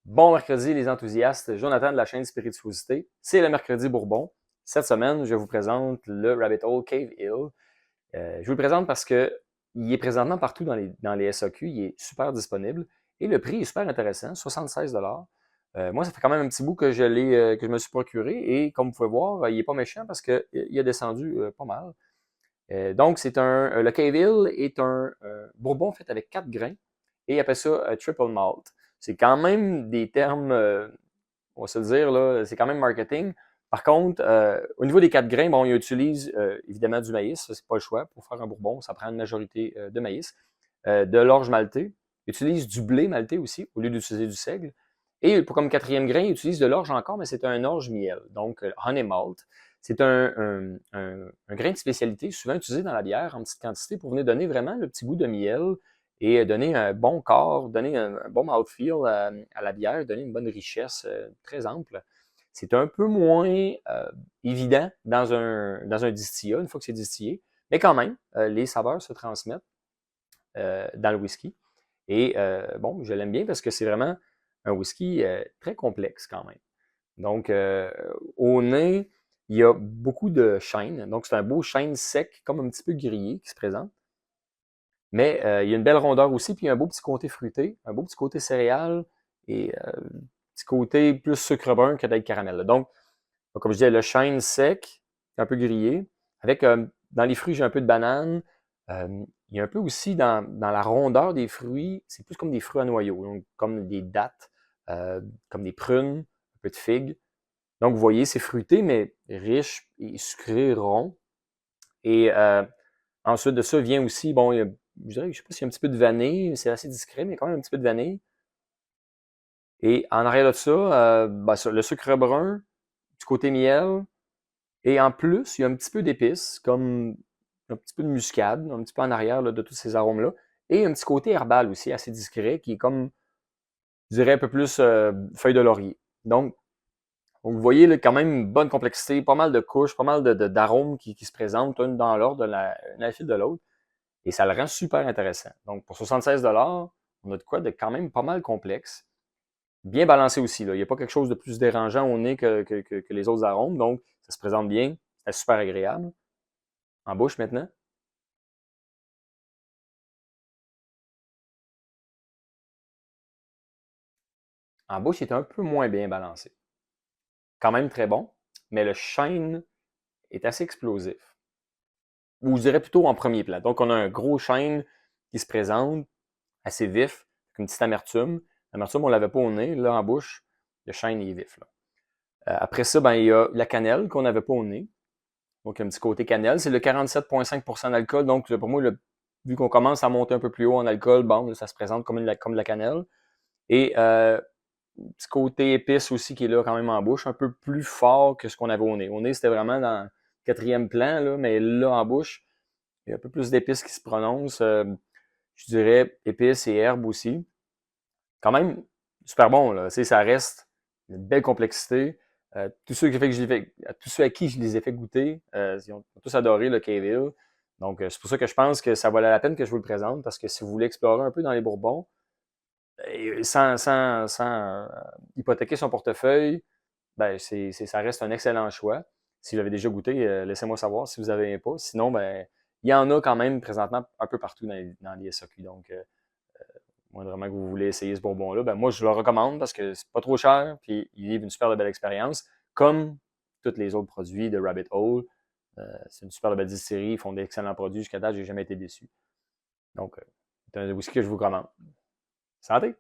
Bon mercredi les enthousiastes, Jonathan de la chaîne Spirituosité. C'est le mercredi Bourbon. Cette semaine, je vous présente le Rabbit Hole Cave Hill. Je vous le présente parce que il est présentement partout dans les SAQ. Il est super disponible et le prix est super intéressant, 76 Moi, ça fait quand même un petit bout que je me suis procuré et comme vous pouvez voir, il est pas méchant parce qu'il a descendu pas mal. Donc, le Cave Hill est un bourbon fait avec 4 grains et il appelle ça triple malt. C'est quand même des termes, on va se le dire, là, c'est quand même marketing. Par contre, au niveau des 4 grains, bon, il utilise évidemment du maïs, ça, c'est pas le choix. Pour faire un bourbon, ça prend une majorité de maïs. De l'orge maltée. Il utilise du blé maltais aussi, au lieu d'utiliser du seigle. Et comme quatrième grain, il utilise de l'orge encore, mais c'est un orge miel, donc honey malt. C'est un grain de spécialité, souvent utilisé dans la bière en petite quantité pour venir donner vraiment le petit goût de miel et donner un bon corps, donner un bon mouthfeel à la bière, donner une bonne richesse très ample. C'est un peu moins évident dans un distillat, une fois que c'est distillé, mais quand même, les saveurs se transmettent dans le whisky. Et bon, je l'aime bien parce que c'est vraiment un whisky très complexe quand même. Donc, au nez, il y a beaucoup de chêne. Donc, c'est un beau chêne sec, comme un petit peu grillé qui se présente. Mais il y a une belle rondeur aussi, puis il y a un beau petit côté fruité, un beau petit côté céréales et un petit côté plus sucre brun que d'être caramel. Donc, comme je disais, le chêne sec, un peu grillé. Avec, dans les fruits, j'ai un peu de banane. Il y a un peu aussi dans la rondeur des fruits, c'est plus comme des fruits à noyaux, donc comme des dattes, comme des prunes, un peu de figues. Donc, vous voyez, c'est fruité, mais riche et sucré rond. Et ensuite de ça vient aussi, bon, je dirais, je sais pas s'il y a un petit peu de vanille, c'est assez discret, mais il y a quand même un petit peu de vanille. Et en arrière de ça, le sucre brun, du côté miel, et en plus, il y a un petit peu d'épices, comme un petit peu de muscade, un petit peu en arrière là, de tous ces arômes-là. Et un petit côté herbal aussi, assez discret, qui est comme, je dirais, un peu plus feuille de laurier. Donc, vous voyez là, quand même une bonne complexité, pas mal de couches, pas mal d'arômes qui se présentent, une dans l'ordre, l'une à la file de l'autre. Et ça le rend super intéressant. Donc, pour 76 on a de quoi de quand même pas mal complexe. Bien balancé aussi. Là. Il n'y a pas quelque chose de plus dérangeant au nez que les autres arômes. Donc, ça se présente bien. C'est super agréable. En bouche maintenant. En bouche, il est un peu moins bien balancé. Quand même très bon, mais le chêne est assez explosif. Ou je dirais plutôt en premier plan. Donc, on a un gros chêne qui se présente, assez vif, avec une petite amertume. L'amertume, on l'avait pas au nez. Là, en bouche, le chêne est vif. Là. Après ça, ben, il y a la cannelle qu'on n'avait pas au nez. Donc, un petit côté cannelle. C'est le 47,5% d'alcool. Donc, pour moi, vu qu'on commence à monter un peu plus haut en alcool, bon, là, ça se présente comme de la cannelle. Et petit côté épice aussi qui est là quand même en bouche, un peu plus fort que ce qu'on avait au nez. Au nez, c'était vraiment dans le quatrième plan, là, mais là, en bouche, il y a un peu plus d'épices qui se prononcent. Je dirais épices et herbes aussi. Quand même, super bon, là. Tu sais, ça reste une belle complexité. Tous ceux à qui je les ai fait goûter, ils ont tous adoré le Cave Hill. Donc, c'est pour ça que je pense que ça valait la peine que je vous le présente, parce que si vous voulez explorer un peu dans les Bourbons, sans hypothéquer son portefeuille, ben, ça reste un excellent choix. Si vous l'avez déjà goûté, laissez-moi savoir si vous n'avez pas. Sinon, ben, il y en a quand même présentement un peu partout dans les SAQ. Donc, moi, vraiment que vous voulez essayer ce bonbon-là, ben moi, je le recommande parce que c'est pas trop cher, puis il livre une super belle expérience, comme tous les autres produits de Rabbit Hole. C'est une super belle distillerie, ils font d'excellents produits. Jusqu'à date, j'ai jamais été déçu. Donc, c'est un whisky que je vous recommande. Santé!